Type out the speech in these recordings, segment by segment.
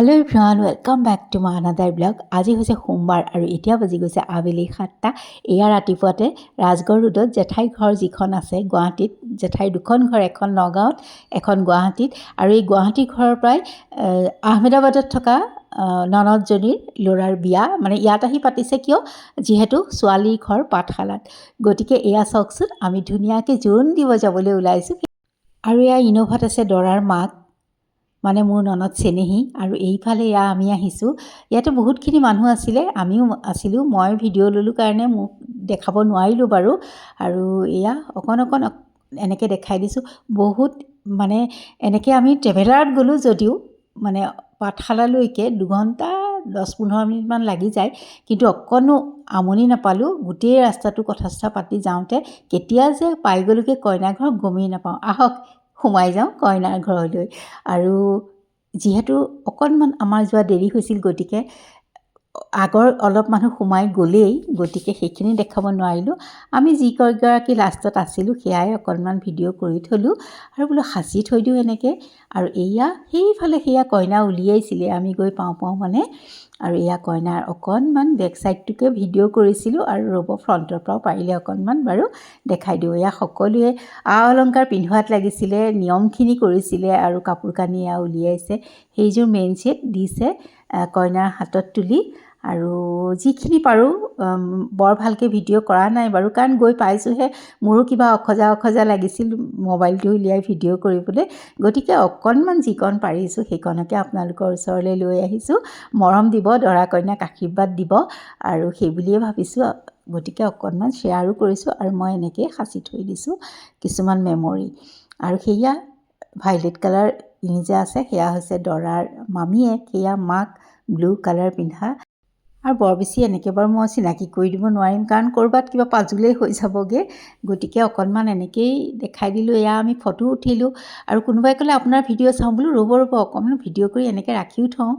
Hello everyone welcome back to my another blog. আজি হৈছে সোমবাৰ আৰু এতিয়া বাজি গৈছে আবেলি 7টা। এয়া ৰাতিপুৱাতে ৰাজগড় ৰোডত জেঠাই ঘৰ যিখন আছে গুৱাহাটীত, জেঠাই দুখন ঘৰ, এখন নগাঁৱত এখন গুৱাহাটীত। আৰু এই গুৱাহাটী ঘৰৰ পৰাই আহমেদাবাদত থকা ননদজনীৰ ল'ৰাৰ বিয়া, মানে ইয়াত আহি পাতিছে কিয়, যিহেতু ছোৱালীৰ ঘৰ পাঠশালাত। গতিকে এয়া চাওকচোন, আমি ধুনীয়াকৈ জোৰোণ দিব যাবলৈ ওলাইছোঁ। আৰু এয়া ইন'ভাত আছে দৰাৰ মাক, মানে মোৰ ননদ চেনেহী। আৰু এইফালে এয়া আমি আহিছোঁ, ইয়াতে বহুতখিনি মানুহ আছিলে, আমিও আছিলোঁ। মই ভিডিঅ' ল'লোঁ কাৰণে মোক দেখাব নোৱাৰিলোঁ বাৰু। আৰু এয়া অকণ এনেকৈ দেখাই দিছোঁ। বহুত মানে এনেকৈ আমি ট্ৰেভেলাৰত গ'লোঁ যদিও মানে পাঠশালালৈকে 2 ঘণ্টা 10-15 মিনিটমান লাগি যায়, কিন্তু অকণো আমনি নাপালোঁ। গোটেই ৰাস্তাটো কথা চথা পাতি যাওঁতে কেতিয়া যে পাই গ'লোগৈ কইনা ঘৰ গমেই নাপাওঁ। আহক সোমাই যাওঁ কইনাৰ ঘৰলৈ। আৰু যিহেতু অকণমান আমাৰ যোৱা দেৰি হৈছিল, গতিকে আগৰ অলপ মানুহ সোমাই গ'লেই, গতিকে সেইখিনি দেখাব নোৱাৰিলোঁ। আমি যিকেইগৰাকী লাষ্টত আছিলোঁ সেয়াই অকণমান ভিডিঅ' কৰি থলোঁ আৰু বোলো সাঁচি থৈ দিওঁ এনেকৈ। আৰু এয়া সেইফালে সেয়া কইনা উলিয়াইছিলে, আমি গৈ পাওঁ মানে। আৰু এয়া কইনাৰ অকণমান বেক ছাইডটোকে ভিডিঅ' কৰিছিলোঁ। আৰু ৰ'ব ফ্ৰণ্টৰ পৰাও পাৰিলে অকণমান বাৰু দেখাই দিওঁ। এয়া সকলোৱে অলংকাৰ পিন্ধোৱাত লাগিছিলে, নিয়মখিনি কৰিছিলে আৰু কাপোৰ কানি এয়া উলিয়াইছে। সেইযোৰ মেইন ছেট দিছে কইনাৰ হাতত তুলি। আৰু যিখিনি পাৰোঁ, বৰ ভালকৈ ভিডিঅ' কৰা নাই বাৰু, কাৰণ গৈ পাইছোঁহে। মোৰো কিবা অখজা লাগিছিল মোবাইলটো উলিয়াই ভিডিঅ' কৰিবলৈ, গতিকে অকণমান যিকণ পাৰিছোঁ সেইকণকে আপোনালোকৰ ওচৰলৈ লৈ আহিছোঁ। মৰম দিব, দৰা কইনাক আশীৰ্বাদ দিব, আৰু সেই বুলিয়ে ভাবিছোঁ। গতিকে অকণমান শ্বেয়াৰো কৰিছোঁ, আৰু মই এনেকৈয়ে সাঁচি থৈ দিছোঁ কিছুমান মেমৰি। আৰু সেয়া ভাইলেট কালাৰ যে আছে, সেয়া হৈছে দৰাৰ মামীয়ে, সেয়া মাক ব্লু কালাৰ পিন্ধা। আৰু বৰ বেছি এনেকৈ বাৰু মই চিনাকি কৰি দিব নোৱাৰিম, কাৰণ ক'ৰবাত কিবা পাজুলেই হৈ যাবগৈ। গতিকে অকণমান এনেকৈয়ে দেখাই দিলোঁ। এয়া আমি ফটো উঠিলোঁ। আৰু কোনোবাই ক'লে আপোনাৰ ভিডিঅ' চাওঁ, বোলো ৰ'ব অকণমান ভিডিঅ' কৰি এনেকৈ ৰাখিও থওঁ।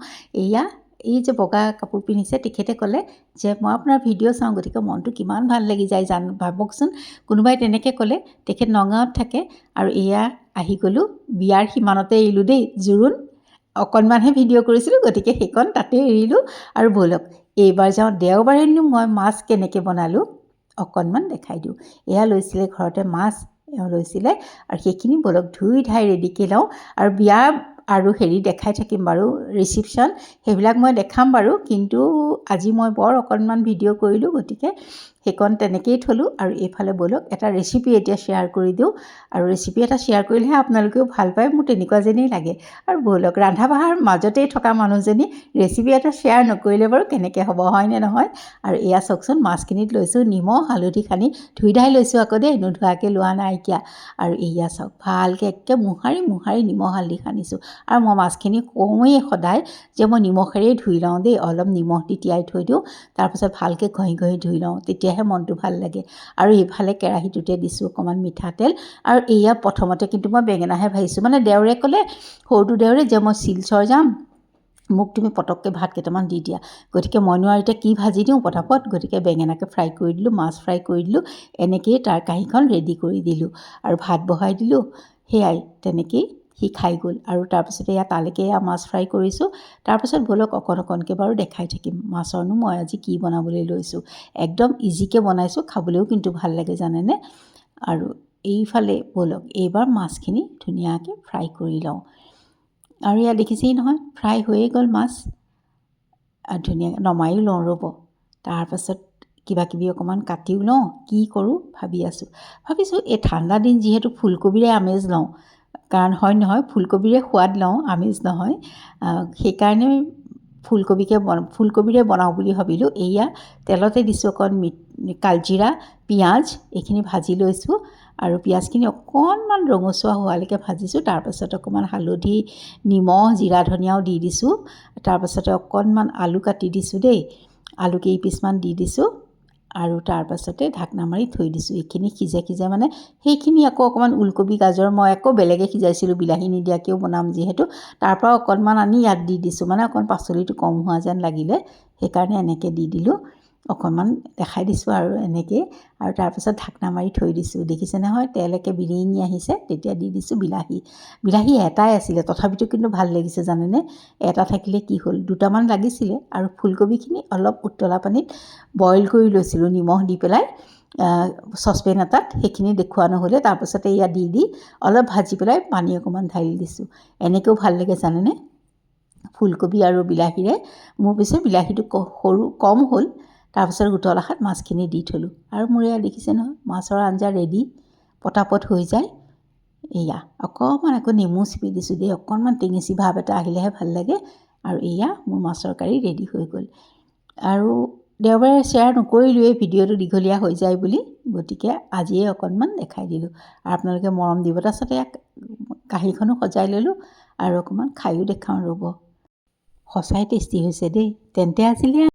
এয়া এই যে বগা কাপোৰ পিন্ধিছে, তেখেতে ক'লে যে মই আপোনাৰ ভিডিঅ' চাওঁ। গতিকে মনটো কিমান ভাল লাগি যায় ভাবকচোন, কোনোবাই তেনেকৈ ক'লে। তেখেত নগাঁৱত থাকে। আৰু এয়া আহি গ'লোঁ, বিয়াৰ সিমানতে এৰিলোঁ দেই, জোৰোণ অকণমানহে ভিডিঅ' কৰিছিলোঁ, গতিকে সেইকণ তাতে এৰিলোঁ। আৰু ব'লক এইবাৰ যাওঁ, দেওবাৰেনো মই মাছ কেনেকৈ বনালোঁ অকণমান দেখাই দিওঁ। এয়া লৈছিলে ঘৰতে মাছ, এওঁ লৈছিলে, আৰু সেইখিনি ব'লক ধুই ধাই ৰেডিকৈ লওঁ। আৰু বিয়া আৰু দেখাই থাকিম বাৰু, ৰিচিপশ্যন সেইবিলাক মই দেখাম বাৰু, কিন্তু আজি মই বৰ অকণমান ভিডিঅ' কৰিলোঁ, গতিকে সেইকণ তেনেকৈয়ে থলোঁ। আৰু এইফালে ব'লক এটা ৰেচিপি এতিয়া শ্বেয়াৰ কৰি দিওঁ। আৰু ৰেচিপি এটা শ্বেয়াৰ কৰিলেহে আপোনালোকেও ভাল পায়, মোৰ তেনেকুৱা যেনেই লাগে। আৰু ব'লক, ৰন্ধা বঢ়াৰ মাজতেই থকা মানুহজনী ৰেচিপি এটা শ্বেয়াৰ নকৰিলে বাৰু কেনেকৈ হ'ব, হয়নে নহয়? আৰু এয়া চাওকচোন, মাছখিনিত লৈছোঁ নিমখ হালধি সানি ধুই ধাই লৈছোঁ আকৌ দেই, নোধোৱাকৈ লোৱা নাইকিয়া। আৰু এয়া চাওক, ভালকৈ একে মোহাৰি নিমখ হালধি সানিছোঁ। আৰু মই মাছখিনি কওঁৱেই সদায় যে মই নিমখেৰেই ধুই লওঁ দেই, অলপ নিমখ দি তিয়াই থৈ দিওঁ, তাৰপিছত ভালকৈ ঘঁহি ধুই লওঁ, তেতিয়াহে মনটো ভাল লাগে। আৰু এইফালে কেৰাহীটোতে দিছোঁ অকণমান মিঠাতেল। আৰু এয়া প্ৰথমতে কিন্তু মই বেঙেনাহে ভাজিছোঁ, মানে দেওৰে ক'লে, সৰুটো দেওৰে, যে মই শিলচৰ যাম, মোক তুমি পটককৈ ভাত কেইটামান দি দিয়া। গতিকে মইনো আৰু এতিয়া কি ভাজি দিওঁ পটাপট, গতিকে বেঙেনাকে ফ্ৰাই কৰি দিলোঁ, মাছ ফ্ৰাই কৰি দিলোঁ, এনেকৈয়ে তাৰ কাঁহীখন ৰেডি কৰি দিলোঁ। আৰু ভাত বহাই দিলোঁ, সেয়াই তেনেকৈয়ে সি খাই গ'ল। আৰু তাৰপিছতে এয়া তালৈকে এয়া মাছ ফ্ৰাই কৰিছোঁ। তাৰপিছত ব'লক অকণকৈ বাৰু দেখাই থাকিম মাছৰনো মই আজি কি বনাবলৈ লৈছোঁ। একদম ইজিকৈ বনাইছোঁ, খাবলৈও কিন্তু ভাল লাগে জানেনে। আৰু এইফালে ব'লক এইবাৰ মাছখিনি ধুনীয়াকৈ ফ্ৰাই কৰি লওঁ। আৰু এয়া দেখিছেই নহয়, ফ্ৰাই হৈয়ে গ'ল মাছ। ধুনীয়াকৈ নমায়ো লওঁ ৰ'ব। তাৰপাছত কিবাকিবি অকণমান কাটিও লওঁ, কি কৰোঁ ভাবিছোঁ এই ঠাণ্ডা দিন যিহেতু ফুলকবিৰে আমেজ লওঁ, কাৰণ হয় নহয়, ফুলকবিৰে সোৱাদ লওঁ, আমেজ নহয়। সেইকাৰণে ফুলকবিৰে বনাওঁ বুলি ভাবিলোঁ। এয়া তেলতে দিছোঁ অকণ কালজিৰা, পিঁয়াজ, এইখিনি ভাজি লৈছোঁ। আৰু পিঁয়াজখিনি অকণমান ৰঙচুৱা হোৱালৈকে ভাজিছোঁ। তাৰপাছত অকণমান হালধি, নিমখ, জিৰা ধনিয়াও দি দিছোঁ। তাৰপাছতে অকণমান আলু কাটি দিছোঁ দেই, আলু কেইপিচমান দি দিছোঁ। আৰু তাৰপাছতে ঢাকনা মাৰি থৈ দিছোঁ। এইখিনি সিজে মানে সেইখিনি আকৌ অকণমান ওলকবি গাজৰ মই আকৌ বেলেগে সিজাইছিলোঁ, বিলাহী নিদিয়াকৈও বনাম যিহেতু, তাৰপৰা অকণমান আনি ইয়াত দি দিছোঁ, মানে অকণ পাচলিটো কম হোৱা যেন লাগিলে, সেইকাৰণে এনেকৈ দি দিলোঁ। অকণমান দেখাই দিছোঁ আৰু এনেকৈ আৰু তাৰপিছত ঢাকনা মাৰি থৈ দিছোঁ। দেখিছে নহয় তেল একে বিৰিঙি আহিছে, তেতিয়া দি দিছোঁ বিলাহী। বিলাহী এটাই আছিলে, তথাপিতো কিন্তু ভাল লাগিছে জানেনে। এটা থাকিলে কি হ'ল, দুটামান লাগিছিলে। আৰু ফুলকবিখিনি অলপ উতলা পানীত বইল কৰি লৈছিলোঁ নিমখ দি পেলাই চচপেন এটাত, সেইখিনি দেখুওৱা নহ'লে। তাৰপিছতে এয়া দি অলপ ভাজি পেলাই পানী অকণমান ঢালি দিছোঁ। এনেকৈও ভাল লাগে জানেনে, ফুলকবি আৰু বিলাহীৰে। মোৰ পিছে বিলাহীটো কম হ'ল। তাৰপিছত উতলাখাত মাছখিনি দি থ'লোঁ আৰু মোৰ এয়া দেখিছে নহয় মাছৰ আঞ্জা ৰেডি, পটাপট হৈ যায়। এয়া অকণমান আকৌ নেমু চিপি দিছোঁ দেই, অকণমান টেঙেচি ভাৱ এটা আহিলেহে ভাল লাগে। আৰু এয়া মোৰ মাছৰ কাৰী ৰেডি হৈ গ'ল। আৰু দেওবাৰে শ্বেয়াৰ নকৰিলোঁৱেই, ভিডিঅ'টো দীঘলীয়া হৈ যায় বুলি, গতিকে আজিয়ে অকণমান দেখাই দিলোঁ আৰু আপোনালোকে মৰম দিব। তাৰপিছতে কাঁহীখনো সজাই ল'লোঁ আৰু অকণমান খায়ো দেখাওঁ ৰ'ব। সঁচাই টেষ্টি হৈছে দেই। তেন্তে আজিলৈ